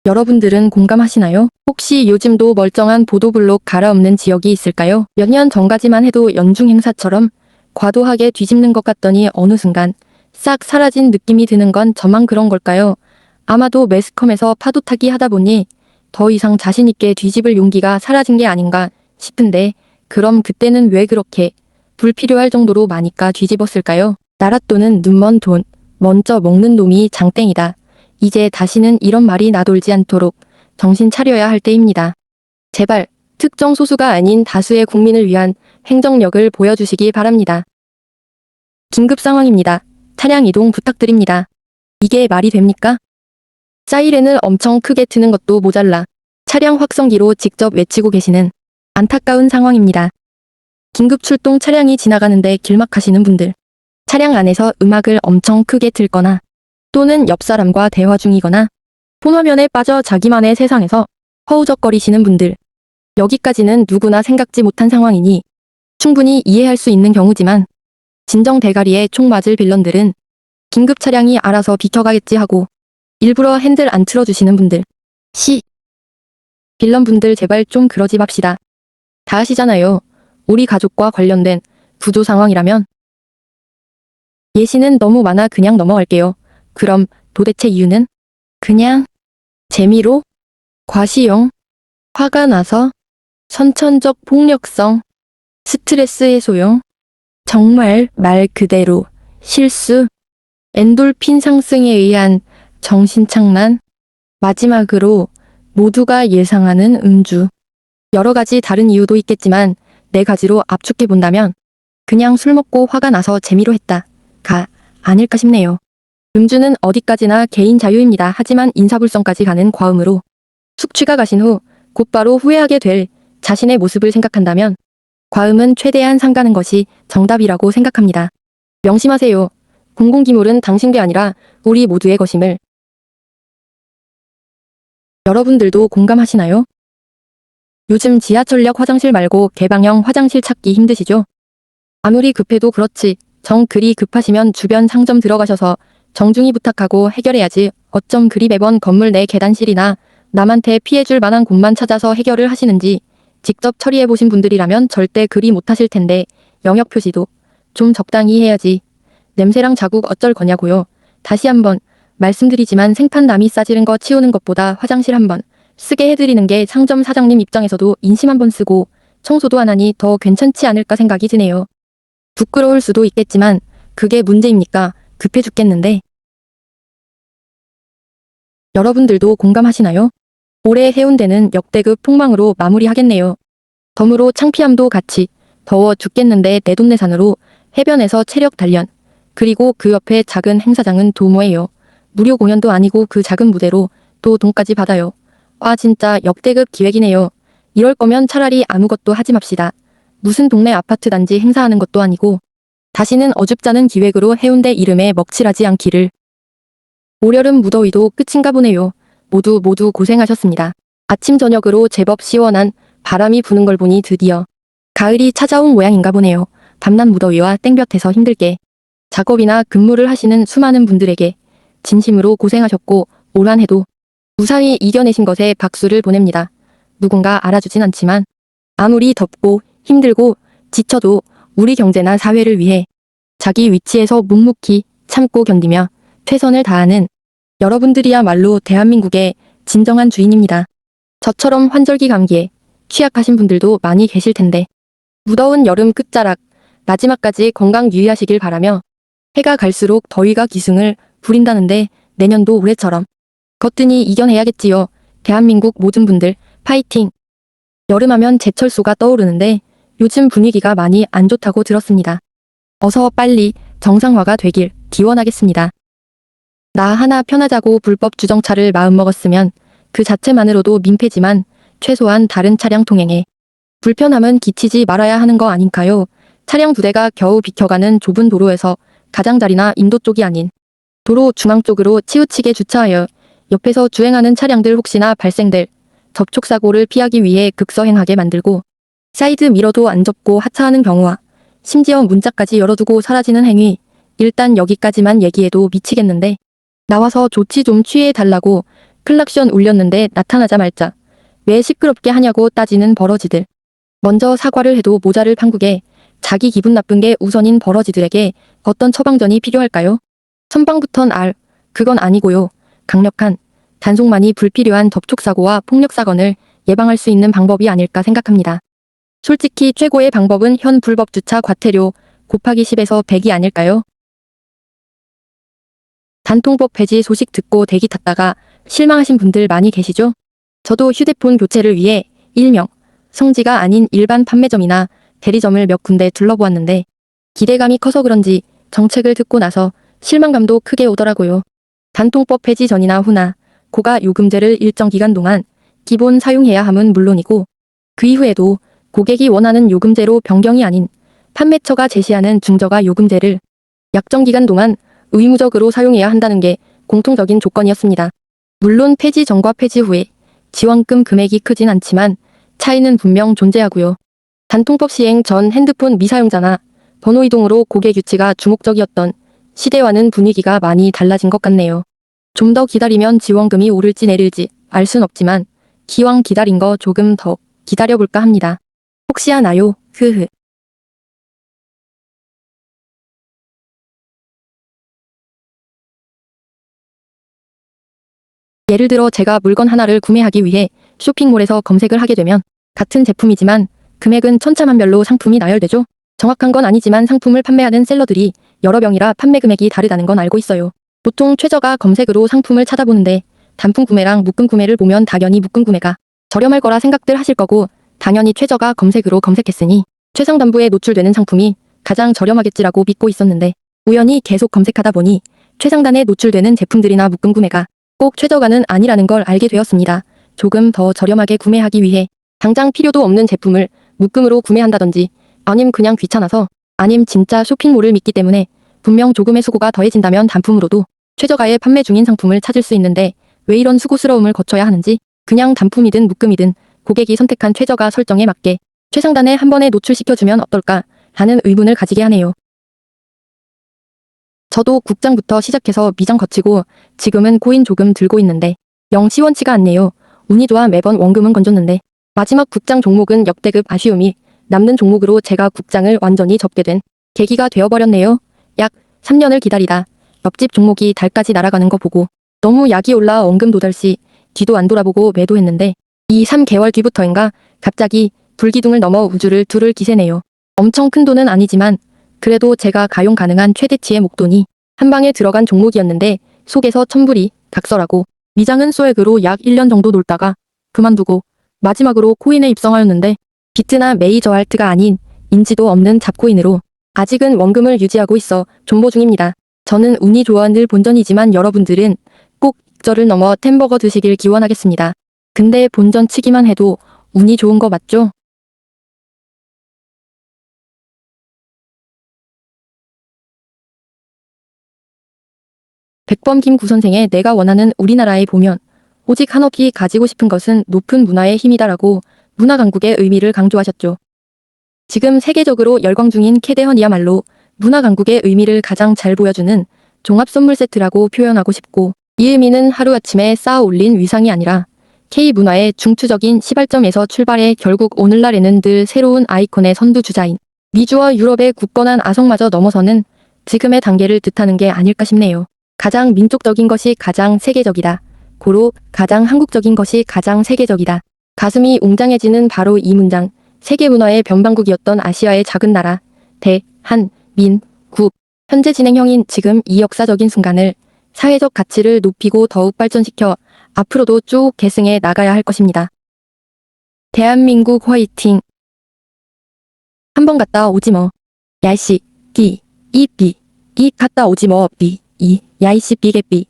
여러분들은 공감하시나요? 혹시 요즘도 멀쩡한 보도블록 갈아엎는 지역이 있을까요? 몇 년 전까지만 해도 연중 행사처럼 과도하게 뒤집는 것 같더니 어느 순간 싹 사라진 느낌이 드는 건 저만 그런 걸까요? 아마도 매스컴에서 파도 타기 하다 보니 더 이상 자신 있게 뒤집을 용기가 사라진 게 아닌가 싶은데, 그럼 그때는 왜 그렇게 불필요할 정도로 많이까 뒤집었을까요? 나라 또는 눈먼 돈, 먼저 먹는 놈이 장땡이다. 이제 다시는 이런 말이 나돌지 않도록 정신 차려야 할 때입니다. 제발 특정 소수가 아닌 다수의 국민을 위한 행정력을 보여주시기 바랍니다. 긴급 상황입니다. 차량 이동 부탁드립니다. 이게 말이 됩니까? 사이렌을 엄청 크게 트는 것도 모자라 차량 확성기로 직접 외치고 계시는 안타까운 상황입니다. 긴급 출동 차량이 지나가는데 길막하시는 분들, 차량 안에서 음악을 엄청 크게 틀거나 또는 옆 사람과 대화 중이거나 폰화면에 빠져 자기만의 세상에서 허우적거리시는 분들, 여기까지는 누구나 생각지 못한 상황이니 충분히 이해할 수 있는 경우지만, 진정 대가리에 총 맞을 빌런들은 긴급 차량이 알아서 비켜가겠지 하고 일부러 핸들 안 틀어주시는 분들, 빌런분들 제발 좀 그러지 맙시다. 다 아시잖아요. 우리 가족과 관련된 구조 상황이라면. 예시는 너무 많아 그냥 넘어갈게요. 그럼 도대체 이유는? 그냥 재미로? 과시용? 화가 나서? 선천적 폭력성? 스트레스 해소용? 정말 말 그대로 실수? 엔돌핀 상승에 의한 정신착란? 마지막으로 모두가 예상하는 음주. 여러 가지 다른 이유도 있겠지만 4가지로 압축해본다면 그냥 술 먹고 화가 나서 재미로 했다가 아닐까 싶네요. 음주는 어디까지나 개인 자유입니다. 하지만 인사불성까지 가는 과음으로 숙취가 가신 후 곧바로 후회하게 될 자신의 모습을 생각한다면 과음은 최대한 삼가는 것이 정답이라고 생각합니다. 명심하세요. 공공기물은 당신게 아니라 우리 모두의 것임을. 여러분들도 공감하시나요? 요즘 지하철역 화장실 말고 개방형 화장실 찾기 힘드시죠? 아무리 급해도 그렇지, 정 그리 급하시면 주변 상점 들어가셔서 정중히 부탁하고 해결해야지 어쩜 그리 매번 건물 내 계단실이나 남한테 피해줄 만한 곳만 찾아서 해결을 하시는지. 직접 처리해보신 분들이라면 절대 그리 못하실 텐데 영역 표시도 좀 적당히 해야지. 냄새랑 자국 어쩔 거냐고요. 다시 한번 말씀드리지만 생판 남이 싸지른 거 치우는 것보다 화장실 한번 쓰게 해드리는 게 상점 사장님 입장에서도 인심 한번 쓰고 청소도 안 하니 더 괜찮지 않을까 생각이 드네요. 부끄러울 수도 있겠지만 그게 문제입니까? 급해 죽겠는데. 여러분들도 공감하시나요? 올해 해운대는 역대급 폭망으로 마무리하겠네요. 덤으로 창피함도 같이 더워 죽겠는데 내돈내산으로 해변에서 체력 단련, 그리고 그 옆에 작은 행사장은 도모예요. 무료 공연도 아니고 그 작은 무대로 또 돈까지 받아요. 와 진짜 역대급 기획이네요. 이럴 거면 차라리 아무것도 하지 맙시다. 무슨 동네 아파트 단지 행사하는 것도 아니고 다시는 어줍잖은 기획으로 해운대 이름에 먹칠하지 않기를. 올여름 무더위도 끝인가 보네요. 모두 고생하셨습니다. 아침 저녁으로 제법 시원한 바람이 부는 걸 보니 드디어 가을이 찾아온 모양인가 보네요. 밤낮 무더위와 땡볕에서 힘들게 작업이나 근무를 하시는 수많은 분들에게 진심으로 고생하셨고 올 한 해도 무사히 이겨내신 것에 박수를 보냅니다. 누군가 알아주진 않지만 아무리 덥고 힘들고 지쳐도 우리 경제나 사회를 위해 자기 위치에서 묵묵히 참고 견디며 최선을 다하는 여러분들이야말로 대한민국의 진정한 주인입니다. 저처럼 환절기 감기에 취약하신 분들도 많이 계실 텐데 무더운 여름 끝자락 마지막까지 건강 유의하시길 바라며, 해가 갈수록 더위가 기승을 부린다는데 내년도 올해처럼 거뜬히 이겨내야겠지요. 대한민국 모든 분들 파이팅! 여름하면 제철소가 떠오르는데 요즘 분위기가 많이 안 좋다고 들었습니다. 어서 빨리 정상화가 되길 기원하겠습니다. 나 하나 편하자고 불법 주정차를 마음먹었으면 그 자체만으로도 민폐지만 최소한 다른 차량 통행에 불편함은 끼치지 말아야 하는 거 아닌가요? 차량 2대가 겨우 비켜가는 좁은 도로에서 가장자리나 인도 쪽이 아닌 도로 중앙 쪽으로 치우치게 주차하여 옆에서 주행하는 차량들 혹시나 발생될 접촉사고를 피하기 위해 극서행하게 만들고 사이드 미러도 안 접고 하차하는 경우와 심지어 문짝까지 열어두고 사라지는 행위. 일단 여기까지만 얘기해도 미치겠는데 나와서 조치 좀 취해달라고 클락션 울렸는데 나타나자말자 왜 시끄럽게 하냐고 따지는 버러지들. 먼저 사과를 해도 모자를 판국에 자기 기분 나쁜 게 우선인 버러지들에게 어떤 처방전이 필요할까요? 선방부턴 그건 아니고요. 강력한 단속만이 불필요한 접촉사고와 폭력사건을 예방할 수 있는 방법이 아닐까 생각합니다. 솔직히 최고의 방법은 현 불법 주차 과태료 곱하기 10에서 100이 아닐까요? 단통법 폐지 소식 듣고 대기 탔다가 실망하신 분들 많이 계시죠? 저도 휴대폰 교체를 위해 일명 성지가 아닌 일반 판매점이나 대리점을 몇 군데 둘러보았는데 기대감이 커서 그런지 정책을 듣고 나서 실망감도 크게 오더라고요. 단통법 폐지 전이나 후나 고가 요금제를 일정 기간 동안 기본 사용해야 함은 물론이고 그 이후에도 고객이 원하는 요금제로 변경이 아닌 판매처가 제시하는 중저가 요금제를 약정 기간 동안 의무적으로 사용해야 한다는 게 공통적인 조건이었습니다. 물론 폐지 전과 폐지 후에 지원금 금액이 크진 않지만 차이는 분명 존재하고요. 단통법 시행 전 핸드폰 미사용자나 번호 이동으로 고객 유치가 주목적이었던 시대와는 분위기가 많이 달라진 것 같네요. 좀 더 기다리면 지원금이 오를지 내릴지 알 순 없지만 기왕 기다린 거 조금 더 기다려볼까 합니다. 혹시하나요? 흐흐. 예를 들어 제가 물건 하나를 구매하기 위해 쇼핑몰에서 검색을 하게 되면 같은 제품이지만 금액은 천차만별로 상품이 나열되죠. 정확한 건 아니지만 상품을 판매하는 셀러들이 여러 병이라 판매 금액이 다르다는 건 알고 있어요. 보통 최저가 검색으로 상품을 찾아보는데 단품 구매랑 묶음 구매를 보면 당연히 묶음 구매가 저렴할 거라 생각들 하실 거고 당연히 최저가 검색으로 검색했으니 최상단부에 노출되는 상품이 가장 저렴하겠지라고 믿고 있었는데 우연히 계속 검색하다 보니 최상단에 노출되는 제품들이나 묶음 구매가 꼭 최저가는 아니라는 걸 알게 되었습니다. 조금 더 저렴하게 구매하기 위해 당장 필요도 없는 제품을 묶음으로 구매한다든지 아님 그냥 귀찮아서 아님 진짜 쇼핑몰을 믿기 때문에 분명 조금의 수고가 더해진다면 단품으로도 최저가에 판매 중인 상품을 찾을 수 있는데 왜 이런 수고스러움을 거쳐야 하는지 그냥 단품이든 묶음이든 고객이 선택한 최저가 설정에 맞게 최상단에 한 번에 노출시켜주면 어떨까 하는 의문을 가지게 하네요. 저도 국장부터 시작해서 미장 거치고 지금은 코인 조금 들고 있는데 영 시원치가 않네요. 운이 좋아 매번 원금은 건졌는데 마지막 국장 종목은 역대급 아쉬움이 남는 종목으로 제가 국장을 완전히 접게 된 계기가 되어버렸네요. 약 3년을 기다리다 옆집 종목이 달까지 날아가는 거 보고 너무 약이 올라 원금 도달 시 뒤도 안 돌아보고 매도했는데 이 3개월 뒤부터인가 갑자기 불기둥을 넘어 우주를 두를 기세네요. 엄청 큰 돈은 아니지만 그래도 제가 가용 가능한 최대치의 목돈이 한 방에 들어간 종목이었는데 속에서 천불이 각설하고 미장은 소액으로 약 1년 정도 놀다가 그만두고 마지막으로 코인에 입성하였는데 비트나 메이저 알트가 아닌 인지도 없는 잡코인으로 아직은 원금을 유지하고 있어 존버 중입니다. 저는 운이 좋아 늘 본전이지만 여러분들은 꼭 익절을 넘어 템버거 드시길 기원하겠습니다. 근데 본전 치기만 해도 운이 좋은 거 맞죠? 백범 김구 선생의 내가 원하는 우리나라에 보면 오직 한없이 가지고 싶은 것은 높은 문화의 힘이다라고 문화 강국의 의미를 강조하셨죠. 지금 세계적으로 열광 중인 캐대헌이야말로 문화 강국의 의미를 가장 잘 보여주는 종합 선물 세트라고 표현하고 싶고 이 의미는 하루아침에 쌓아 올린 위상이 아니라 K문화의 중추적인 시발점에서 출발해 결국 오늘날에는 늘 새로운 아이콘의 선두주자인 미주와 유럽의 굳건한 아성마저 넘어서는 지금의 단계를 뜻하는 게 아닐까 싶네요. 가장 민족적인 것이 가장 세계적이다. 고로 가장 한국적인 것이 가장 세계적이다. 가슴이 웅장해지는 바로 이 문장. 세계문화의 변방국이었던 아시아의 작은 나라 대한민국. 현재 진행형인 지금 이 역사적인 순간을 사회적 가치를 높이고 더욱 발전시켜 앞으로도 쭉 계승해 나가야 할 것입니다. 대한민국 화이팅! 한번 갔다 오지 뭐. 야이씨 이 갔다 오지 뭐 야이씨 삐개삐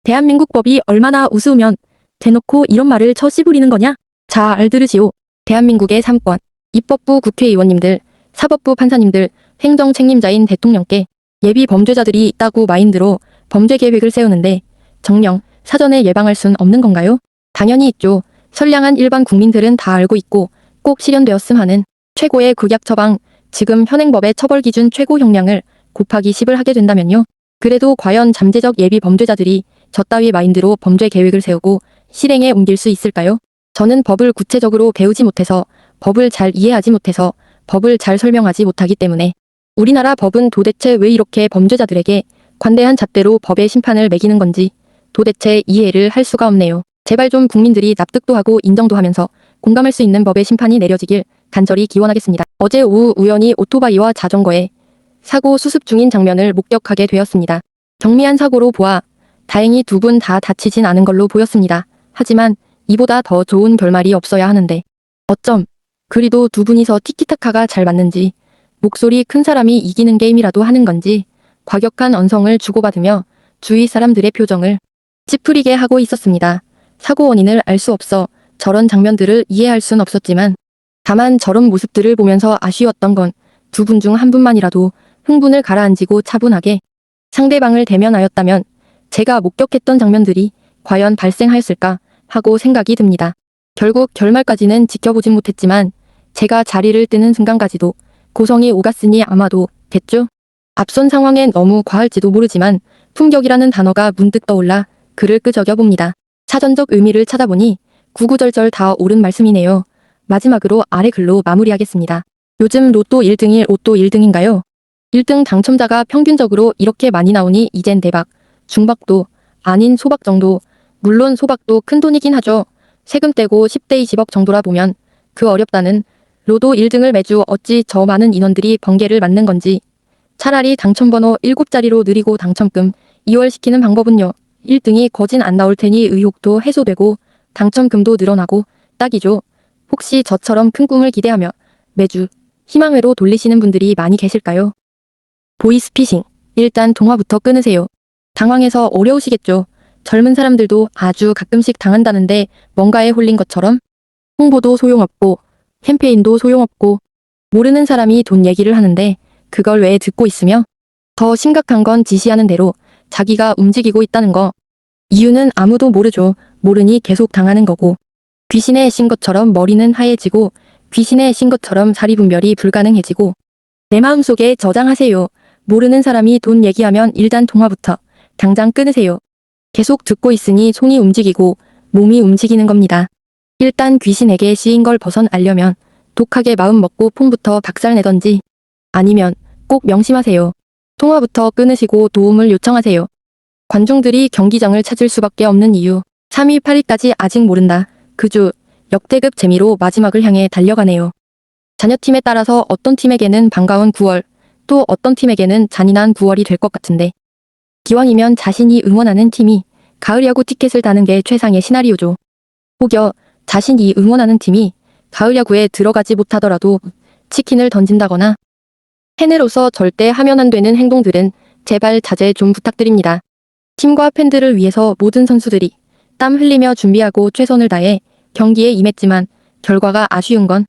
대한민국 법이 얼마나 우스우면 대놓고 이런 말을 쳐 씨부리는 거냐? 잘 들으시오. 대한민국의 3권, 입법부 국회의원님들, 사법부 판사님들, 행정 책임자인 대통령께 예비 범죄자들이 있다고 마인드로 범죄 계획을 세우는데 정녕 사전에 예방할 순 없는 건가요? 당연히 있죠. 선량한 일반 국민들은 다 알고 있고 꼭 실현되었음 하는 최고의 극약 처방, 지금 현행법의 처벌 기준 최고 형량을 곱하기 10을 하게 된다면요. 그래도 과연 잠재적 예비 범죄자들이 저 따위 마인드로 범죄 계획을 세우고 실행에 옮길 수 있을까요? 저는 법을 구체적으로 배우지 못해서, 법을 잘 이해하지 못해서, 법을 잘 설명하지 못하기 때문에 우리나라 법은 도대체 왜 이렇게 범죄자들에게 관대한 잣대로 법의 심판을 매기는 건지 도대체 이해를 할 수가 없네요. 제발 좀 국민들이 납득도 하고 인정도 하면서 공감할 수 있는 법의 심판이 내려지길 간절히 기원하겠습니다. 어제 오후 우연히 오토바이와 자전거에 사고 수습 중인 장면을 목격하게 되었습니다. 경미한 사고로 보아 다행히 두 분 다 다치진 않은 걸로 보였습니다. 하지만 이보다 더 좋은 결말이 없어야 하는데 어쩜 그리도 두 분이서 티키타카가 잘 맞는지, 목소리 큰 사람이 이기는 게임이라도 하는 건지 과격한 언성을 주고받으며 주위 사람들의 표정을 찌푸리게 하고 있었습니다. 사고 원인을 알 수 없어 저런 장면들을 이해할 순 없었지만 다만 저런 모습들을 보면서 아쉬웠던 건 두 분 중 한 분만이라도 흥분을 가라앉히고 차분하게 상대방을 대면하였다면 제가 목격했던 장면들이 과연 발생하였을까 하고 생각이 듭니다. 결국 결말까지는 지켜보진 못했지만 제가 자리를 뜨는 순간까지도 고성이 오갔으니 아마도 됐죠? 앞선 상황엔 너무 과할지도 모르지만 품격이라는 단어가 문득 떠올라 글을 끄적여봅니다. 사전적 의미를 찾아보니 구구절절 다 옳은 말씀이네요. 마지막으로 아래 글로 마무리하겠습니다. 요즘 로또 1등일 로또 1등인가요? 1등 당첨자가 평균적으로 이렇게 많이 나오니 이젠 대박, 중박도 아닌 소박 정도. 물론 소박도 큰 돈이긴 하죠. 세금 떼고 10대 20억 정도라 보면 그 어렵다는 로또 1등을 매주 어찌 저 많은 인원들이 번개를 맞는 건지. 차라리 당첨번호 7자리로 느리고 당첨금 2월시키는 방법은요. 1등이 거진 안 나올 테니 의혹도 해소되고 당첨금도 늘어나고 딱이죠. 혹시 저처럼 큰 꿈을 기대하며 매주 희망회로 돌리시는 분들이 많이 계실까요? 보이스피싱. 일단 통화부터 끊으세요. 당황해서 어려우시겠죠. 젊은 사람들도 아주 가끔씩 당한다는데 뭔가에 홀린 것처럼 홍보도 소용없고 캠페인도 소용없고 모르는 사람이 돈 얘기를 하는데 그걸 왜 듣고 있으며 더 심각한 건 지시하는 대로 자기가 움직이고 있다는 거. 이유는 아무도 모르죠. 모르니 계속 당하는 거고. 귀신에 애신 것처럼 머리는 하얘지고 귀신에 애신 것처럼 사리 분별이 불가능해지고 내 마음속에 저장하세요. 모르는 사람이 돈 얘기하면 일단 통화부터 당장 끊으세요. 계속 듣고 있으니 손이 움직이고 몸이 움직이는 겁니다. 일단 귀신에게 씌인 걸 벗어나려면 독하게 마음 먹고 폰부터 박살내던지 아니면 꼭 명심하세요. 통화부터 끊으시고 도움을 요청하세요. 관중들이 경기장을 찾을 수밖에 없는 이유. 3위 8위까지 아직 모른다. 그주 역대급 재미로 마지막을 향해 달려가네요. 자녀팀에 따라서 어떤 팀에게는 반가운 9월, 또 어떤 팀에게는 잔인한 9월이 될 것 같은데 기왕이면 자신이 응원하는 팀이 가을 야구 티켓을 다는 게 최상의 시나리오죠. 혹여 자신이 응원하는 팀이 가을 야구에 들어가지 못하더라도 치킨을 던진다거나 팬으로서 절대 하면 안 되는 행동들은 제발 자제 좀 부탁드립니다. 팀과 팬들을 위해서 모든 선수들이 땀 흘리며 준비하고 최선을 다해 경기에 임했지만 결과가 아쉬운 건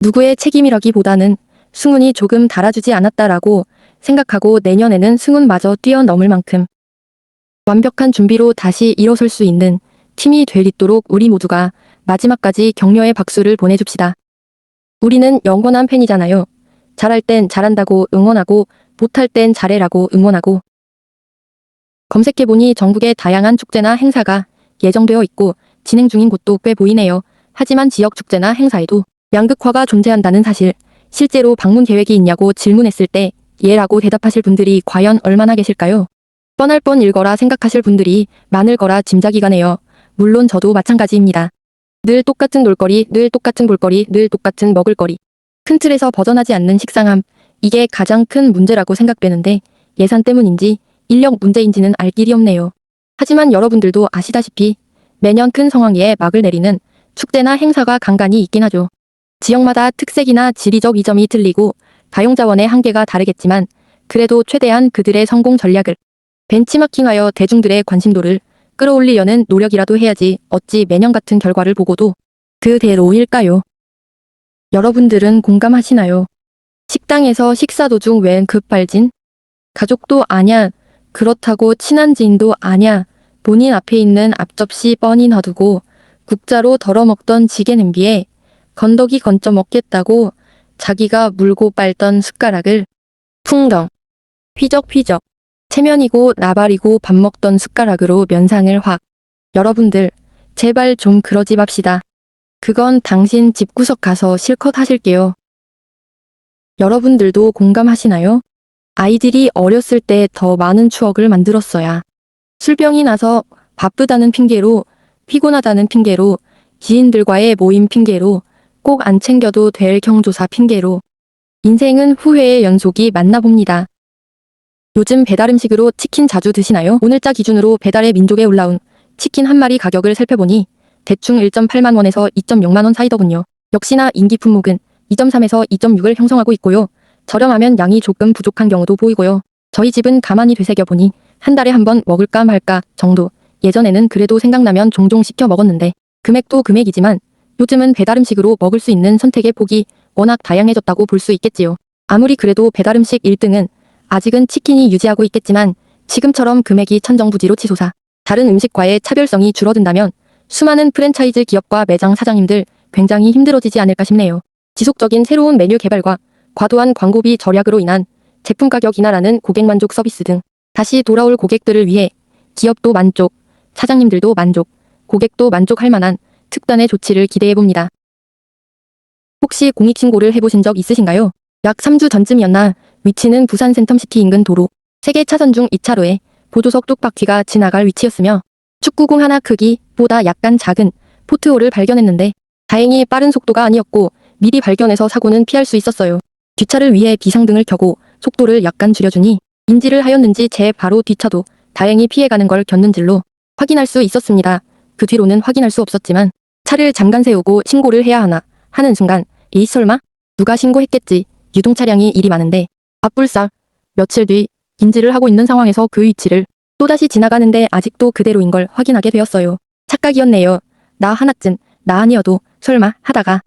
누구의 책임이라기보다는 승운이 조금 달아주지 않았다라고 생각하고 내년에는 승운마저 뛰어넘을 만큼 완벽한 준비로 다시 일어설 수 있는 팀이 되리도록 우리 모두가 마지막까지 격려의 박수를 보내줍시다. 우리는 영원한 팬이잖아요. 잘할 땐 잘한다고 응원하고 못할 땐 잘해라고 응원하고. 검색해보니 전국의 다양한 축제나 행사가 예정되어 있고 진행 중인 곳도 꽤 보이네요. 하지만 지역 축제나 행사에도 양극화가 존재한다는 사실, 실제로 방문 계획이 있냐고 질문했을 때 예라고 대답하실 분들이 과연 얼마나 계실까요? 뻔할 뻔 일거라 생각하실 분들이 많을 거라 짐작이 가네요. 물론 저도 마찬가지입니다. 늘 똑같은 놀거리, 늘 똑같은 볼거리, 늘 똑같은 먹을거리. 큰 틀에서 벗어나지 않는 식상함. 이게 가장 큰 문제라고 생각되는데 예산 때문인지 인력 문제인지는 알 길이 없네요. 하지만 여러분들도 아시다시피 매년 큰 성황리에 막을 내리는 축제나 행사가 간간이 있긴 하죠. 지역마다 특색이나 지리적 이점이 틀리고 가용자원의 한계가 다르겠지만 그래도 최대한 그들의 성공 전략을 벤치마킹하여 대중들의 관심도를 끌어올리려는 노력이라도 해야지 어찌 매년 같은 결과를 보고도 그대로일까요? 여러분들은 공감하시나요? 식당에서 식사 도중 웬 급발진? 가족도 아냐, 그렇다고 친한 지인도 아냐, 본인 앞에 있는 앞접시 뻔히 놔두고 국자로 덜어먹던 지게 냄비에 건더기 건져 먹겠다고 자기가 물고 빨던 숟가락을 풍덩 휘적휘적 체면이고 나발이고 밥 먹던 숟가락으로 면상을 확. 여러분들, 제발 좀 그러지 맙시다. 그건 당신 집구석 가서 실컷 하실게요. 여러분들도 공감하시나요? 아이들이 어렸을 때 더 많은 추억을 만들었어야. 술병이 나서 바쁘다는 핑계로, 피곤하다는 핑계로, 지인들과의 모임 핑계로, 꼭 안 챙겨도 될 경조사 핑계로. 인생은 후회의 연속이 맞나 봅니다. 요즘 배달 음식으로 치킨 자주 드시나요? 오늘자 기준으로 배달의 민족에 올라온 치킨 한 마리 가격을 살펴보니 대충 1.8만 원에서 2.6만 원 사이더군요. 역시나 인기 품목은 2.3에서 2.6을 형성하고 있고요. 저렴하면 양이 조금 부족한 경우도 보이고요. 저희 집은 가만히 되새겨보니 한 달에 한 번 먹을까 말까 정도. 예전에는 그래도 생각나면 종종 시켜 먹었는데 금액도 금액이지만 요즘은 배달 음식으로 먹을 수 있는 선택의 폭이 워낙 다양해졌다고 볼 수 있겠지요. 아무리 그래도 배달 음식 1등은 아직은 치킨이 유지하고 있겠지만 지금처럼 금액이 천정부지로 치솟아 다른 음식과의 차별성이 줄어든다면 수많은 프랜차이즈 기업과 매장 사장님들 굉장히 힘들어지지 않을까 싶네요. 지속적인 새로운 메뉴 개발과 과도한 광고비 절약으로 인한 제품 가격 인하라는 고객 만족 서비스 등 다시 돌아올 고객들을 위해 기업도 만족, 사장님들도 만족, 고객도 만족할 만한 특단의 조치를 기대해봅니다. 혹시 공익신고를 해보신 적 있으신가요? 약 3주 전쯤이었나 위치는 부산 센텀시티 인근 도로, 세계 차선 중 2차로에 보조석 뚝바퀴가 지나갈 위치였으며 축구공 하나 크기보다 약간 작은 포트홀을 발견했는데 다행히 빠른 속도가 아니었고 미리 발견해서 사고는 피할 수 있었어요. 뒷차를 위해 비상등을 켜고 속도를 약간 줄여주니 인지를 하였는지 제 바로 뒷차도 다행히 피해가는 걸 겪는줄로 확인할 수 있었습니다. 그 뒤로는 확인할 수 없었지만 차를 잠깐 세우고 신고를 해야 하나 하는 순간 에이 설마? 누가 신고했겠지. 유동차량이 일이 많은데 앞불싸. 며칠 뒤 인지를 하고 있는 상황에서 그 위치를 또다시 지나가는데 아직도 그대로인 걸 확인하게 되었어요. 착각이었네요. 나 하나쯤 나 아니어도 설마 하다가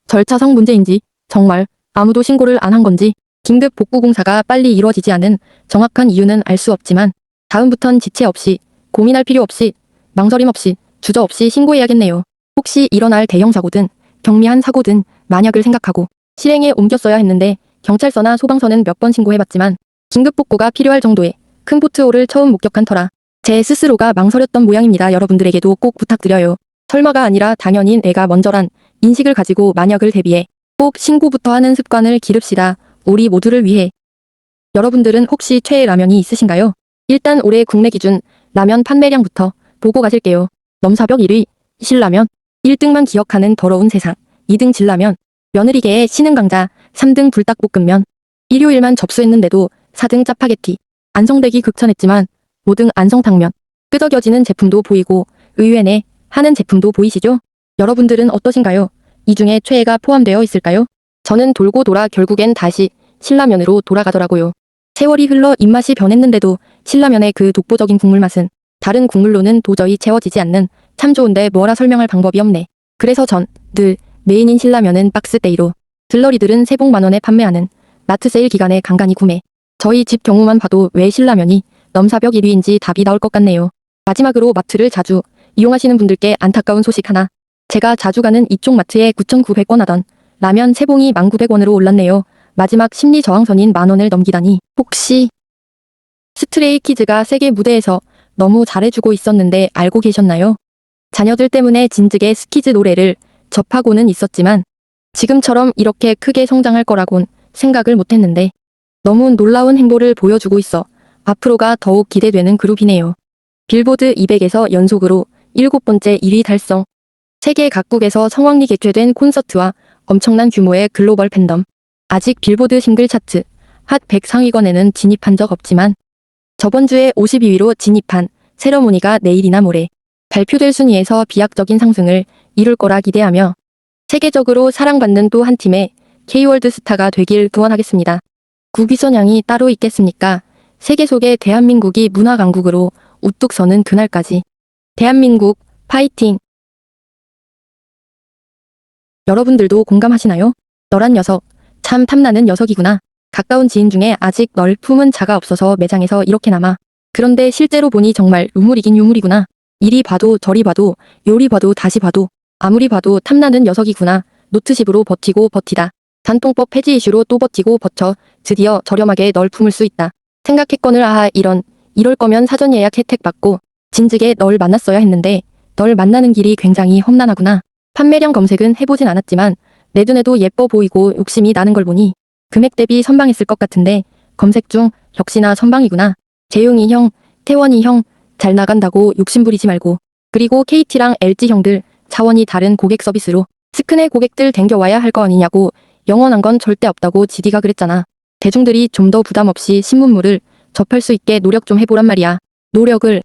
절차상 문제인지 정말 아무도 신고를 안 한 건지 긴급 복구 공사가 빨리 이루어지지 않은 정확한 이유는 알 수 없지만 다음부턴 지체 없이 고민할 필요 없이 망설임 없이 주저없이 신고해야겠네요. 혹시 일어날 대형 사고든 경미한 사고든 만약을 생각하고 실행에 옮겼어야 했는데 경찰서나 소방서는 몇 번 신고해봤지만 긴급 복구가 필요할 정도의 큰 포트홀을 처음 목격한 터라 제 스스로가 망설였던 모양입니다. 여러분들에게도 꼭 부탁드려요. 설마가 아니라 당연히 내가 먼저란 인식을 가지고 만약을 대비해 꼭 신고부터 하는 습관을 기릅시다. 우리 모두를 위해. 여러분들은 혹시 최애 라면이 있으신가요? 일단 올해 국내 기준 라면 판매량부터 보고 가실게요. 넘사벽 1위 신라면, 1등만 기억하는 더러운 세상, 2등 진라면, 며느리계의 신흥 강자, 3등 불닭볶음면, 일요일만 접수했는데도 4등 짜파게티, 안성되기 극찬했지만 5등 안성탕면, 끄덕여지는 제품도 보이고 의외네 하는 제품도 보이시죠? 여러분들은 어떠신가요? 이 중에 최애가 포함되어 있을까요? 저는 돌고 돌아 결국엔 다시 신라면으로 돌아가더라고요. 세월이 흘러 입맛이 변했는데도 신라면의 그 독보적인 국물 맛은 다른 국물로는 도저히 채워지지 않는 참 좋은데 뭐라 설명할 방법이 없네. 그래서 전 늘 메인인 신라면은 박스데이로 들러리들은 세복 만원에 판매하는 마트 세일 기간에 간간히 구매. 저희 집 경우만 봐도 왜 신라면이 넘사벽 1위인지 답이 나올 것 같네요. 마지막으로 마트를 자주 이용하시는 분들께 안타까운 소식 하나. 제가 자주 가는 이쪽 마트에 9,900원 하던 라면 3봉이 1,900원으로 올랐네요. 마지막 심리 저항선인 만원을 넘기다니. 혹시 스트레이키즈가 세계 무대에서 너무 잘해주고 있었는데 알고 계셨나요? 자녀들 때문에 진즉에 스키즈 노래를 접하고는 있었지만 지금처럼 이렇게 크게 성장할 거라곤 생각을 못했는데 너무 놀라운 행보를 보여주고 있어 앞으로가 더욱 기대되는 그룹이네요. 빌보드 200에서 연속으로 7번째 1위 달성. 세계 각국에서 성황리 개최된 콘서트와 엄청난 규모의 글로벌 팬덤. 아직 빌보드 싱글 차트 핫 100 상위권에는 진입한 적 없지만 저번 주에 52위로 진입한 세러모니가 내일이나 모레 발표될 순위에서 비약적인 상승을 이룰 거라 기대하며 세계적으로 사랑받는 또 한 팀의 K-월드 스타가 되길 기원하겠습니다. 구기선양이 따로 있겠습니까? 세계 속에 대한민국이 문화 강국으로 우뚝 서는 그날까지. 대한민국 파이팅! 여러분들도 공감하시나요? 너란 녀석, 참 탐나는 녀석이구나. 가까운 지인 중에 아직 널 품은 자가 없어서 매장에서 이렇게 남아. 그런데 실제로 보니 정말 유물이긴 유물이구나. 이리 봐도 저리 봐도 요리 봐도 다시 봐도 아무리 봐도 탐나는 녀석이구나. 노트십으로 버티고 버티다. 단통법 폐지 이슈로 또 버티고 버텨 드디어 저렴하게 널 품을 수 있다. 생각했거늘 아하 이럴 거면 사전 예약 혜택 받고 진즉에 널 만났어야 했는데 널 만나는 길이 굉장히 험난하구나. 판매량 검색은 해보진 않았지만 내 눈에도 예뻐 보이고 욕심이 나는 걸 보니 금액 대비 선방했을 것 같은데 검색 중 역시나 선방이구나. 재용이 형, 태원이 형 잘 나간다고 욕심 부리지 말고. 그리고 KT랑 LG 형들 차원이 다른 고객 서비스로 스크네 고객들 댕겨와야 할 거 아니냐고. 영원한 건 절대 없다고 지디가 그랬잖아. 대중들이 좀 더 부담 없이 신문물을 접할 수 있게 노력 좀 해보란 말이야. 노력을.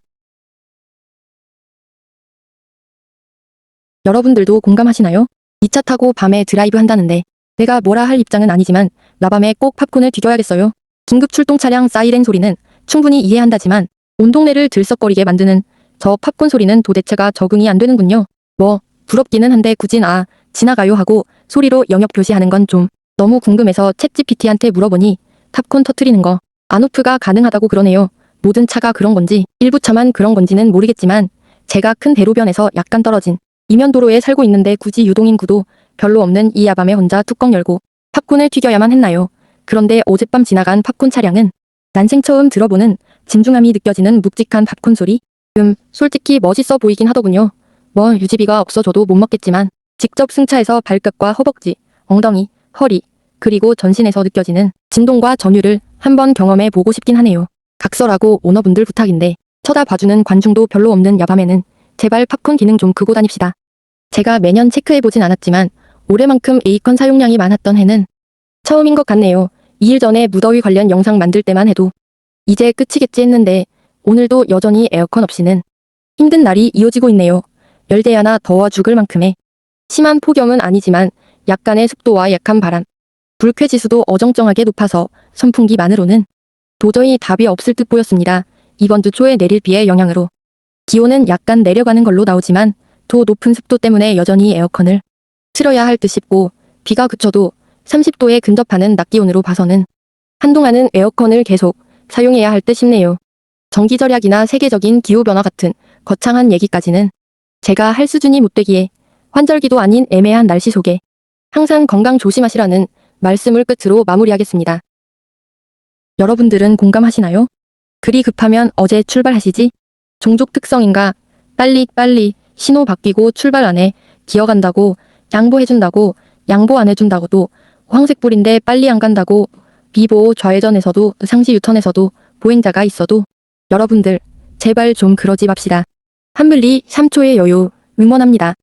여러분들도 공감하시나요? 2차 타고 밤에 드라이브 한다는데 내가 뭐라 할 입장은 아니지만 나밤에 꼭 팝콘을 튀겨야겠어요. 긴급 출동 차량 사이렌 소리는 충분히 이해한다지만 온 동네를 들썩거리게 만드는 저 팝콘 소리는 도대체가 적응이 안 되는군요. 뭐 부럽기는 한데 굳이 지나가요 하고 소리로 영역 표시하는 건 좀 너무 궁금해서 챗GPT한테 물어보니 팝콘 터트리는 거 안오프가 가능하다고 그러네요. 모든 차가 그런 건지 일부 차만 그런 건지는 모르겠지만 제가 큰 대로변에서 약간 떨어진 이면도로에 살고 있는데 굳이 유동인구도 별로 없는 이 야밤에 혼자 뚜껑 열고 팝콘을 튀겨야만 했나요? 그런데 어젯밤 지나간 팝콘 차량은 난생 처음 들어보는 진중함이 느껴지는 묵직한 팝콘 소리? 솔직히 멋있어 보이긴 하더군요. 뭐 유지비가 없어져도 못 먹겠지만 직접 승차해서 발끝과 허벅지, 엉덩이, 허리, 그리고 전신에서 느껴지는 진동과 전율을 한번 경험해 보고 싶긴 하네요. 각설하고 오너분들 부탁인데 쳐다봐주는 관중도 별로 없는 야밤에는 제발 팝콘 기능 좀 끄고 다닙시다. 제가 매년 체크해보진 않았지만 올해만큼 에이컨 사용량이 많았던 해는 처음인 것 같네요. 2일 전에 무더위 관련 영상 만들 때만 해도 이제 끝이겠지 했는데 오늘도 여전히 에어컨 없이는 힘든 날이 이어지고 있네요. 열대야나 더워 죽을 만큼의 심한 폭염은 아니지만 약간의 습도와 약한 바람, 불쾌지수도 어정쩡하게 높아서 선풍기만으로는 도저히 답이 없을 듯 보였습니다. 이번 주 초에 내릴 비의 영향으로 기온은 약간 내려가는 걸로 나오지만 더 높은 습도 때문에 여전히 에어컨을 틀어야 할 듯 싶고 비가 그쳐도 30도에 근접하는 낮 기온으로 봐서는 한동안은 에어컨을 계속 사용해야 할 듯 싶네요. 전기 절약이나 세계적인 기후변화 같은 거창한 얘기까지는 제가 할 수준이 못 되기에 환절기도 아닌 애매한 날씨 속에 항상 건강 조심하시라는 말씀을 끝으로 마무리하겠습니다. 여러분들은 공감하시나요? 그리 급하면 어제 출발하시지? 종족 특성인가? 빨리 신호 바뀌고 출발 안 해. 기어간다고 양보해준다고 양보 안 해준다고도 황색불인데 빨리 안 간다고 비보호 좌회전에서도 상시 유턴에서도 보행자가 있어도 여러분들 제발 좀 그러지 맙시다. 한블리 3초의 여유 응원합니다.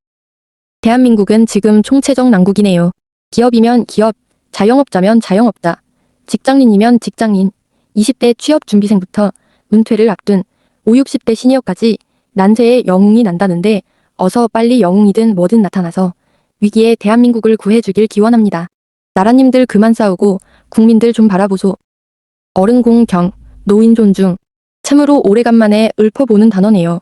대한민국은 지금 총체적 난국이네요. 기업이면 기업, 자영업자면 자영업자, 직장인이면 직장인, 20대 취업 준비생부터 은퇴를 앞둔 5, 60대 시니어까지 난세에 영웅이 난다는데 어서 빨리 영웅이든 뭐든 나타나서 위기에 대한민국을 구해주길 기원합니다. 나라님들 그만 싸우고 국민들 좀 바라보소. 어른 공경, 노인 존중. 참으로 오래간만에 읊어보는 단어네요.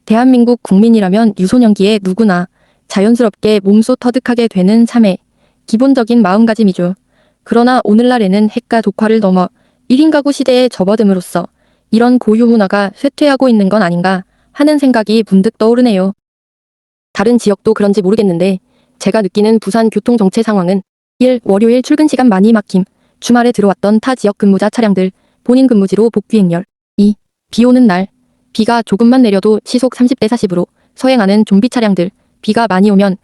대한민국 국민이라면 유소년기에 누구나 자연스럽게 몸소 터득하게 되는 삶의 기본적인 마음가짐이죠. 그러나 오늘날에는 핵가 독화를 넘어 1인 가구 시대에 접어듦으로써 이런 고유 문화가 쇠퇴하고 있는 건 아닌가 하는 생각이 문득 떠오르네요. 다른 지역도 그런지 모르겠는데 제가 느끼는 부산 교통정체 상황은 1. 월요일 출근 시간 많이 막힘. 주말에 들어왔던 타 지역 근무자 차량들 본인 근무지로 복귀 행렬. 2. 비 오는 날. 비가 조금만 내려도 시속 30대 40으로 서행하는 좀비 차량들. 비가 많이 오면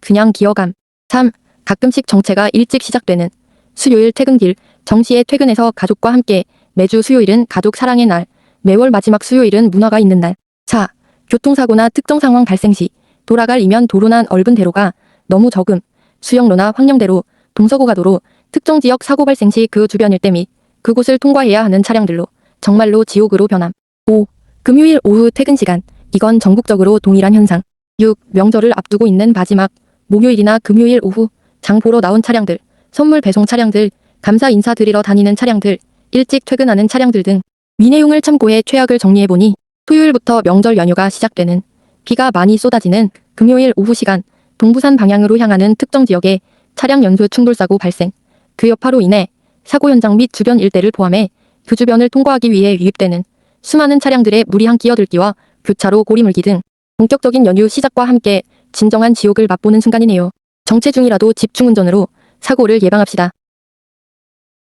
그냥 기어감. 3. 가끔씩 정체가 일찍 시작되는 수요일 퇴근길. 정시에 퇴근해서 가족과 함께 매주 수요일은 가족 사랑의 날. 매월 마지막 수요일은 문화가 있는 날. 4. 교통사고나 특정 상황 발생 시 돌아갈 이면 도로난 얽은 대로가 너무 적음. 수영로나 황령대로, 동서고가도로, 특정 지역 사고 발생 시 그 주변 일대 및 그곳을 통과해야 하는 차량들로 정말로 지옥으로 변함. 5. 금요일 오후 퇴근 시간. 이건 전국적으로 동일한 현상. 6. 명절을 앞두고 있는 마지막 목요일이나 금요일 오후 장 보러 나온 차량들, 선물 배송 차량들, 감사 인사 드리러 다니는 차량들, 일찍 퇴근하는 차량들 등 위 내용을 참고해 최악을 정리해보니 토요일부터 명절 연휴가 시작되는 비가 많이 쏟아지는 금요일 오후 시간 동부산 방향으로 향하는 특정 지역에 차량 연쇄 충돌사고 발생. 그 여파로 인해 사고 현장 및 주변 일대를 포함해 그 주변을 통과하기 위해 유입되는 수많은 차량들의 무리한 끼어들기와 교차로 고리물기 등 본격적인 연휴 시작과 함께 진정한 지옥을 맛보는 순간이네요. 정체 중이라도 집중운전으로 사고를 예방합시다.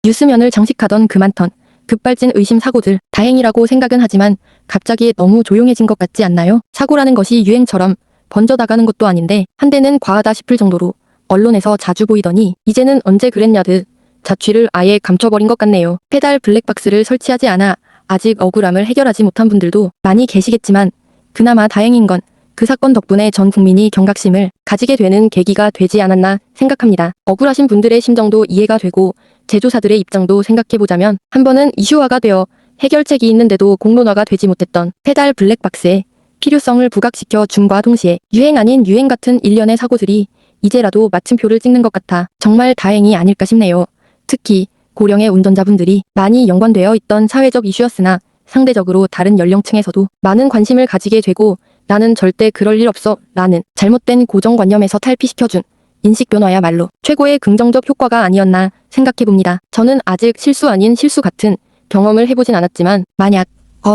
뉴스면을 장식하던 그 많던 급발진 의심 사고들. 다행이라고 생각은 하지만 갑자기 너무 조용해진 것 같지 않나요? 사고라는 것이 유행처럼 번져 나가는 것도 아닌데 한때는 과하다 싶을 정도로 언론에서 자주 보이더니 이제는 언제 그랬냐듯 자취를 아예 감춰버린 것 같네요. 페달 블랙박스를 설치하지 않아 아직 억울함을 해결하지 못한 분들도 많이 계시겠지만 그나마 다행인 건 그 사건 덕분에 전 국민이 경각심을 가지게 되는 계기가 되지 않았나 생각합니다. 억울하신 분들의 심정도 이해가 되고 제조사들의 입장도 생각해보자면 한 번은 이슈화가 되어 해결책이 있는데도 공론화가 되지 못했던 페달 블랙박스의 필요성을 부각시켜 줌과 동시에 유행 아닌 유행 같은 일련의 사고들이 이제라도 마침표를 찍는 것 같아 정말 다행이 아닐까 싶네요. 특히 고령의 운전자분들이 많이 연관되어 있던 사회적 이슈였으나 상대적으로 다른 연령층에서도 많은 관심을 가지게 되고 나는 절대 그럴 일 없어 라는 잘못된 고정관념에서 탈피시켜준 인식 변화야말로 최고의 긍정적 효과가 아니었나 생각해봅니다. 저는 아직 실수 아닌 실수 같은 경험을 해보진 않았지만 만약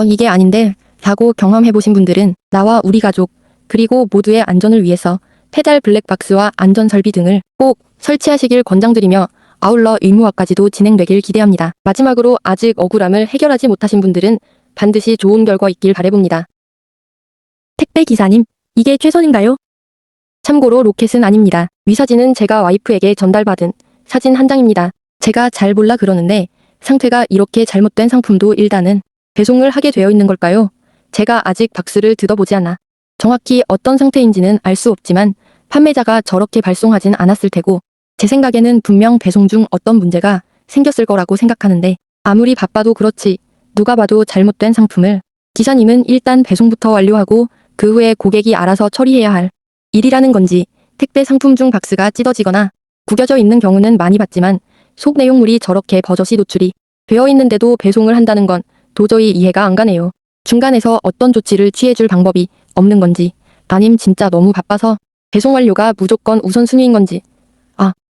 이게 아닌데 라고 경험해보신 분들은 나와 우리 가족 그리고 모두의 안전을 위해서 페달 블랙박스와 안전설비 등을 꼭 설치하시길 권장드리며 아울러 의무화까지도 진행되길 기대합니다. 마지막으로 아직 억울함을 해결하지 못하신 분들은 반드시 좋은 결과 있길 바라봅니다. 택배 기사님, 이게 최선인가요? 참고로 로켓은 아닙니다. 위 사진은 제가 와이프에게 전달받은 사진 한 장입니다. 제가 잘 몰라 그러는데 상태가 이렇게 잘못된 상품도 일단은 배송을 하게 되어 있는 걸까요? 제가 아직 박스를 뜯어보지 않아 정확히 어떤 상태인지는 알 수 없지만 판매자가 저렇게 발송하진 않았을 테고 제 생각에는 분명 배송 중 어떤 문제가 생겼을 거라고 생각하는데 아무리 바빠도 그렇지 누가 봐도 잘못된 상품을 기사님은 일단 배송부터 완료하고 그 후에 고객이 알아서 처리해야 할 일이라는 건지 택배 상품 중 박스가 찢어지거나 구겨져 있는 경우는 많이 봤지만 속 내용물이 저렇게 버젓이 노출이 되어 있는데도 배송을 한다는 건 도저히 이해가 안 가네요. 중간에서 어떤 조치를 취해줄 방법이 없는 건지 아님 진짜 너무 바빠서 배송 완료가 무조건 우선순위인 건지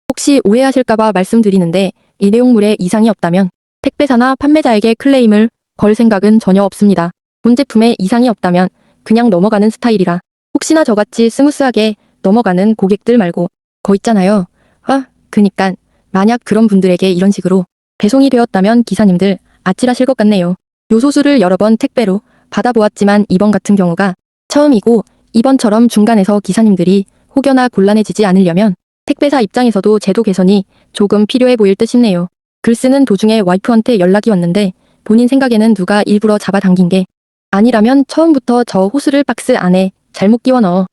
혹시 오해하실까봐 말씀드리는데 이 내용물에 이상이 없다면 택배사나 판매자에게 클레임을 걸 생각은 전혀 없습니다. 본 제품에 이상이 없다면 그냥 넘어가는 스타일이라 혹시나 저같이 스무스하게 넘어가는 고객들 말고 거 있잖아요. 그니깐 만약 그런 분들에게 이런 식으로 배송이 되었다면 기사님들 아찔하실 것 같네요. 요소수를 여러 번 택배로 받아보았지만 이번 같은 경우가 처음이고 이번처럼 중간에서 기사님들이 혹여나 곤란해지지 않으려면 택배사 입장에서도 제도 개선이 조금 필요해 보일 듯 싶네요. 글 쓰는 도중에 와이프한테 연락이 왔는데 본인 생각에는 누가 일부러 잡아당긴 게 아니라면 처음부터 저 호스를 박스 안에 잘못 끼워 넣어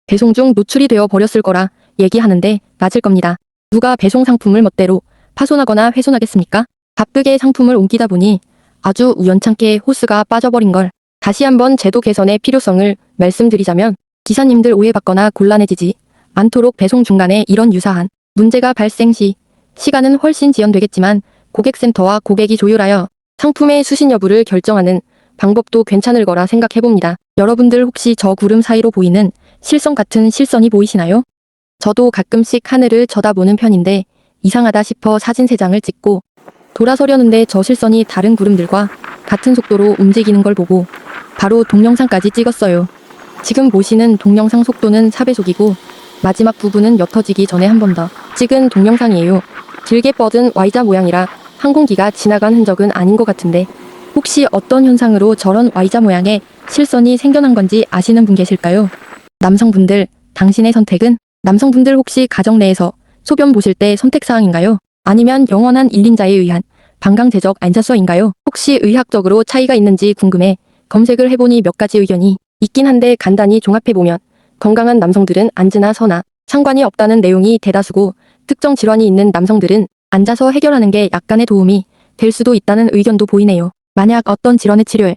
배송 중 노출이 되어 버렸을 거라 얘기하는데 맞을 겁니다. 누가 배송 상품을 멋대로 파손하거나 훼손하겠습니까? 바쁘게 상품을 옮기다 보니 아주 우연찮게 호스가 빠져버린 걸 다시 한번 제도 개선의 필요성을 말씀드리자면 기사님들 오해받거나 곤란해지지 않도록 배송 중간에 이런 유사한 문제가 발생 시 시간은 훨씬 지연되겠지만 고객센터와 고객이 조율하여 상품의 수신 여부를 결정하는 방법도 괜찮을 거라 생각해봅니다. 여러분들 혹시 저 구름 사이로 보이는 실선 같은 실선이 보이시나요? 저도 가끔씩 하늘을 쳐다보는 편인데 이상하다 싶어 사진 3장을 찍고 돌아서려는데 저 실선이 다른 구름들과 같은 속도로 움직이는 걸 보고 바로 동영상까지 찍었어요. 지금 보시는 동영상 속도는 4배속이고 마지막 부분은 옅어지기 전에 한 번 더 찍은 동영상이에요. 길게 뻗은 Y자 모양이라 항공기가 지나간 흔적은 아닌 것 같은데 혹시 어떤 현상으로 저런 Y자 모양의 실선이 생겨난 건지 아시는 분 계실까요? 남성분들, 당신의 선택은? 남성분들 혹시 가정 내에서 소변 보실 때 선택사항인가요? 아니면 영원한 일린자에 의한 방광제적 안샷서인가요? 혹시 의학적으로 차이가 있는지 궁금해 검색을 해보니 몇 가지 의견이 있긴 한데 간단히 종합해보면 건강한 남성들은 앉으나 서나 상관이 없다는 내용이 대다수고 특정 질환이 있는 남성들은 앉아서 해결하는 게 약간의 도움이 될 수도 있다는 의견도 보이네요. 만약 어떤 질환의 치료에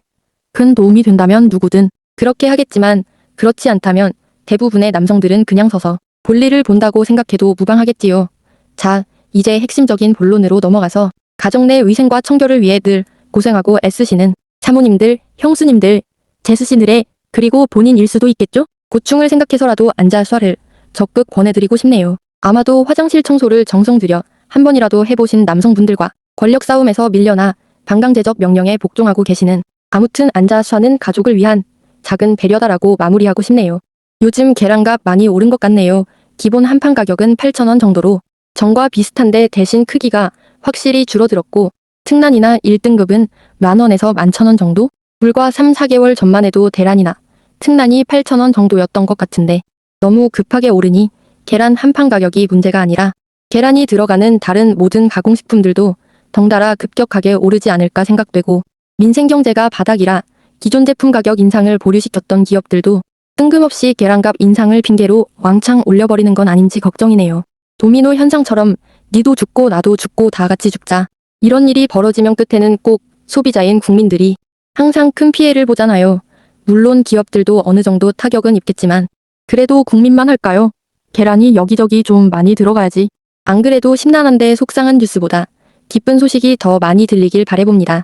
큰 도움이 된다면 누구든 그렇게 하겠지만 그렇지 않다면 대부분의 남성들은 그냥 서서 볼일을 본다고 생각해도 무방하겠지요. 자, 이제 핵심적인 본론으로 넘어가서 가정 내 위생과 청결을 위해 늘 고생하고 애쓰시는 사모님들, 형수님들, 제수씨들의 그리고 본인일 수도 있겠죠? 고충을 생각해서라도 앉아서를 적극 권해드리고 싶네요. 아마도 화장실 청소를 정성 들여 한 번이라도 해보신 남성분들과 권력 싸움에서 밀려나 방강제적 명령에 복종하고 계시는 아무튼 앉아서는 가족을 위한 작은 배려다라고 마무리하고 싶네요. 요즘 계란값 많이 오른 것 같네요. 기본 한 판 가격은 8,000원 정도로 전과 비슷한데 대신 크기가 확실히 줄어들었고 특란이나 1등급은 10,000원에서 11,000원 정도? 불과 3, 4개월 전만 해도 대란이나 특란이 8,000원 정도였던 것 같은데 너무 급하게 오르니 계란 한 판 가격이 문제가 아니라 계란이 들어가는 다른 모든 가공식품들도 덩달아 급격하게 오르지 않을까 생각되고 민생경제가 바닥이라 기존 제품 가격 인상을 보류시켰던 기업들도 뜬금없이 계란값 인상을 핑계로 왕창 올려버리는 건 아닌지 걱정이네요. 도미노 현상처럼 니도 죽고 나도 죽고 다 같이 죽자. 이런 일이 벌어지면 끝에는 꼭 소비자인 국민들이 항상 큰 피해를 보잖아요. 물론 기업들도 어느 정도 타격은 입겠지만 그래도 국민만 할까요? 계란이 여기저기 좀 많이 들어가야지. 안 그래도 심란한데 속상한 뉴스보다 기쁜 소식이 더 많이 들리길 바라봅니다.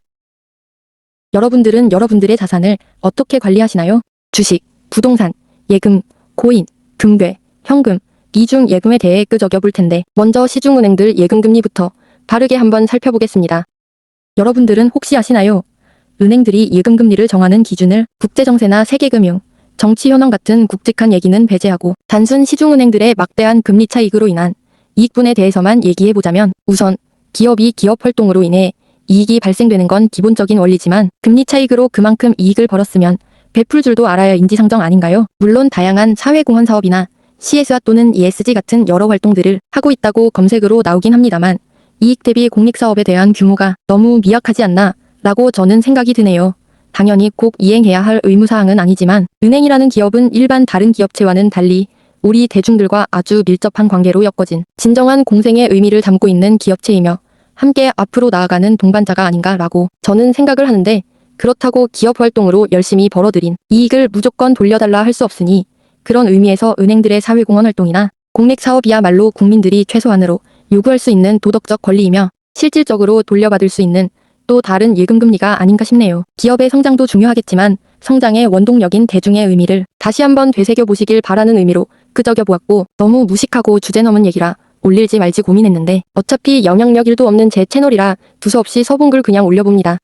여러분들은 여러분들의 자산을 어떻게 관리하시나요? 주식, 부동산, 예금, 코인, 금괴, 현금, 이중 예금에 대해 끄적여 볼 텐데 먼저 시중은행들 예금금리부터 바르게 한번 살펴보겠습니다. 여러분들은 혹시 아시나요? 은행들이 예금금리를 정하는 기준을 국제정세나 세계금융, 정치현황 같은 굵직한 얘기는 배제하고 단순 시중은행들의 막대한 금리 차익으로 인한 이익분에 대해서만 얘기해보자면 우선 기업이 기업 활동으로 인해 이익이 발생되는 건 기본적인 원리지만 금리 차익으로 그만큼 이익을 벌었으면 베풀 줄도 알아야 인지상정 아닌가요? 물론 다양한 사회공헌 사업이나 CSR 또는 ESG 같은 여러 활동들을 하고 있다고 검색으로 나오긴 합니다만 이익 대비 공익사업에 대한 규모가 너무 미약하지 않나 라고 저는 생각이 드네요. 당연히 꼭 이행해야 할 의무사항은 아니지만 은행이라는 기업은 일반 다른 기업체와는 달리 우리 대중들과 아주 밀접한 관계로 엮어진 진정한 공생의 의미를 담고 있는 기업체이며 함께 앞으로 나아가는 동반자가 아닌가라고 저는 생각을 하는데 그렇다고 기업 활동으로 열심히 벌어들인 이익을 무조건 돌려달라 할 수 없으니 그런 의미에서 은행들의 사회공헌 활동이나 공익사업이야말로 국민들이 최소한으로 요구할 수 있는 도덕적 권리이며 실질적으로 돌려받을 수 있는 또 다른 예금금리가 아닌가 싶네요. 기업의 성장도 중요하겠지만 성장의 원동력인 대중의 의미를 다시 한번 되새겨보시길 바라는 의미로 끄적여보았고 너무 무식하고 주제넘은 얘기라 올릴지 말지 고민했는데 어차피 영향력 1도 없는 제 채널이라 두서없이 서본글 그냥 올려봅니다.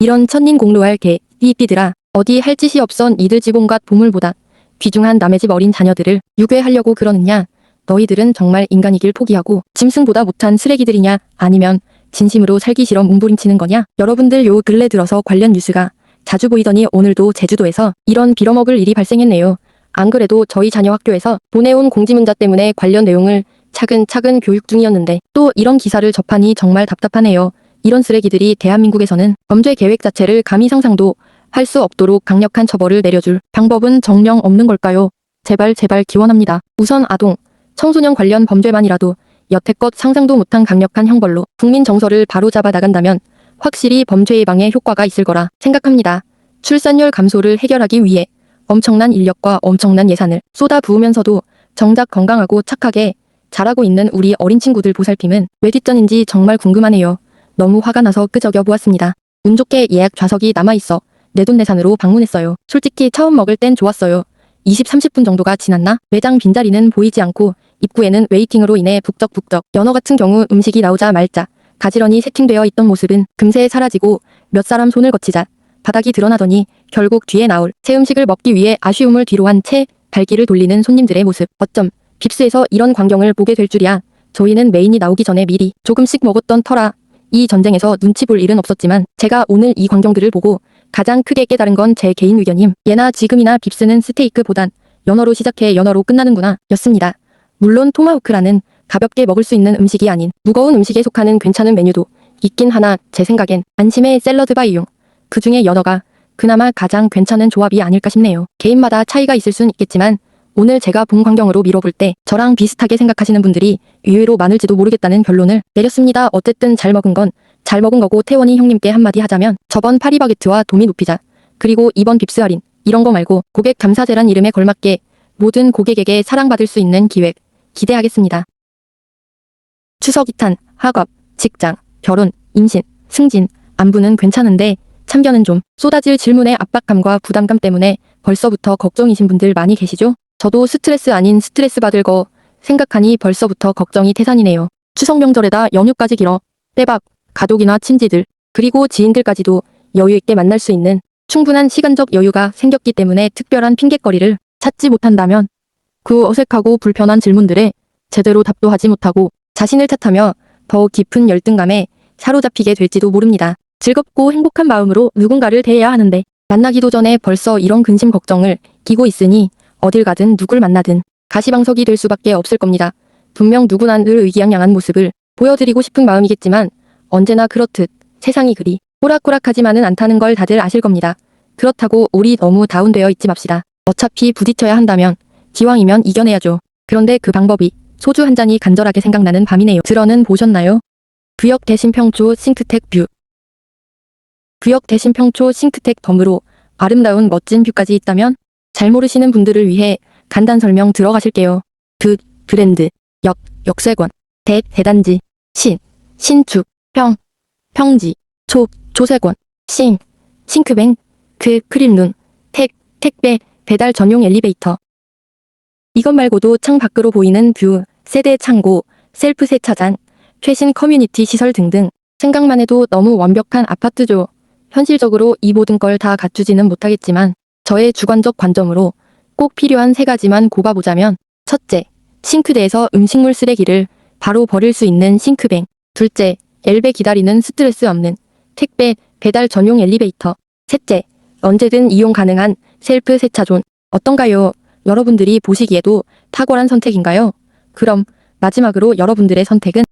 이런 천린공로할 개, 삐삐들아 어디 할 짓이 없선 이들 집 온갖 보물보다 귀중한 남의 집 어린 자녀들을 유괴하려고 그러느냐. 너희들은 정말 인간이길 포기하고 짐승보다 못한 쓰레기들이냐 아니면 진심으로 살기 싫어 몸부림치는 거냐. 여러분들 요 근래 들어서 관련 뉴스가 자주 보이더니 오늘도 제주도에서 이런 빌어먹을 일이 발생했네요. 안 그래도 저희 자녀 학교에서 보내온 공지문자 때문에 관련 내용을 차근차근 교육 중이었는데 또 이런 기사를 접하니 정말 답답하네요. 이런 쓰레기들이 대한민국에서는 범죄 계획 자체를 감히 상상도 할 수 없도록 강력한 처벌을 내려줄 방법은 정녕 없는 걸까요? 제발 기원합니다. 우선 아동, 청소년 관련 범죄만이라도 여태껏 상상도 못한 강력한 형벌로 국민 정서를 바로잡아 나간다면 확실히 범죄 예방에 효과가 있을 거라 생각합니다. 출산율 감소를 해결하기 위해 엄청난 인력과 엄청난 예산을 쏟아 부으면서도 정작 건강하고 착하게 자라고 있는 우리 어린 친구들 보살핌은 왜 뒷전인지 정말 궁금하네요. 너무 화가 나서 끄적여 보았습니다. 운 좋게 예약 좌석이 남아있어 내돈내산으로 방문했어요. 솔직히 처음 먹을 땐 좋았어요. 20, 30분 정도가 지났나? 매장 빈자리는 보이지 않고 입구에는 웨이팅으로 인해 북적북적 연어 같은 경우 음식이 나오자 말자 가지런히 세팅되어 있던 모습은 금세 사라지고 몇 사람 손을 거치자 바닥이 드러나더니 결국 뒤에 나올 새 음식을 먹기 위해 아쉬움을 뒤로한 채 발길을 돌리는 손님들의 모습. 어쩜 빕스에서 이런 광경을 보게 될 줄이야. 저희는 메인이 나오기 전에 미리 조금씩 먹었던 터라 이 전쟁에서 눈치 볼 일은 없었지만 제가 오늘 이 광경들을 보고 가장 크게 깨달은 건 제 개인 의견임. 예나 지금이나 빕스는 스테이크보단 연어로 시작해 연어로 끝나는구나 였습니다. 물론 토마호크라는 가볍게 먹을 수 있는 음식이 아닌 무거운 음식에 속하는 괜찮은 메뉴도 있긴 하나 제 생각엔 안심의 샐러드바 이용. 그 중에 연어가 그나마 가장 괜찮은 조합이 아닐까 싶네요. 개인마다 차이가 있을 순 있겠지만 오늘 제가 본 광경으로 미뤄볼 때 저랑 비슷하게 생각하시는 분들이 의외로 많을지도 모르겠다는 결론을 내렸습니다. 어쨌든 잘 먹은 건 잘 먹은 거고 태원이 형님께 한마디 하자면 저번 파리바게트와 도미 높이자 그리고 이번 빕스 할인 이런 거 말고 고객 감사제란 이름에 걸맞게 모든 고객에게 사랑받을 수 있는 기획 기대하겠습니다. 추석 2탄, 학업, 직장, 결혼, 임신, 승진, 안부는 괜찮은데 참견은 좀 쏟아질 질문의 압박감과 부담감 때문에 벌써부터 걱정이신 분들 많이 계시죠? 저도 스트레스 아닌 스트레스 받을 거 생각하니 벌써부터 걱정이 태산이네요. 추석 명절에다 연휴까지 길어 때박 가족이나 친지들 그리고 지인들까지도 여유있게 만날 수 있는 충분한 시간적 여유가 생겼기 때문에 특별한 핑곗거리를 찾지 못한다면 그 어색하고 불편한 질문들에 제대로 답도 하지 못하고 자신을 탓하며 더 깊은 열등감에 사로잡히게 될지도 모릅니다. 즐겁고 행복한 마음으로 누군가를 대해야 하는데 만나기도 전에 벌써 이런 근심 걱정을 끼고 있으니 어딜 가든 누굴 만나든 가시방석이 될 수밖에 없을 겁니다. 분명 누구나 늘 의기양양한 모습을 보여드리고 싶은 마음이겠지만 언제나 그렇듯 세상이 그리 호락호락하지만은 않다는 걸 다들 아실 겁니다. 그렇다고 우리 너무 다운되어 있지 맙시다. 어차피 부딪혀야 한다면 기왕이면 이겨내야죠. 그런데 그 방법이 소주 한 잔이 간절하게 생각나는 밤이네요. 들어는 보셨나요? 구역 대신평초 싱크텍 뷰. 구역 대신평초 싱크텍 덤으로 아름다운 멋진 뷰까지 있다면 잘 모르시는 분들을 위해 간단 설명 들어가실게요. 브랜드, 역세권, 대단지, 신축, 평지, 조세권, 싱크뱅, 크릴눈, 택배, 배달 전용 엘리베이터. 이것 말고도 창 밖으로 보이는 뷰, 세대 창고, 셀프 세차장, 최신 커뮤니티 시설 등등 생각만 해도 너무 완벽한 아파트죠. 현실적으로 이 모든 걸 다 갖추지는 못하겠지만 저의 주관적 관점으로 꼭 필요한 3가지만 꼽아보자면 첫째, 싱크대에서 음식물 쓰레기를 바로 버릴 수 있는 싱크뱅. 둘째, 엘베 기다리는 스트레스 없는 택배, 배달 전용 엘리베이터. 셋째, 언제든 이용 가능한 셀프 세차존. 어떤가요? 여러분들이 보시기에도 탁월한 선택인가요? 그럼 마지막으로 여러분들의 선택은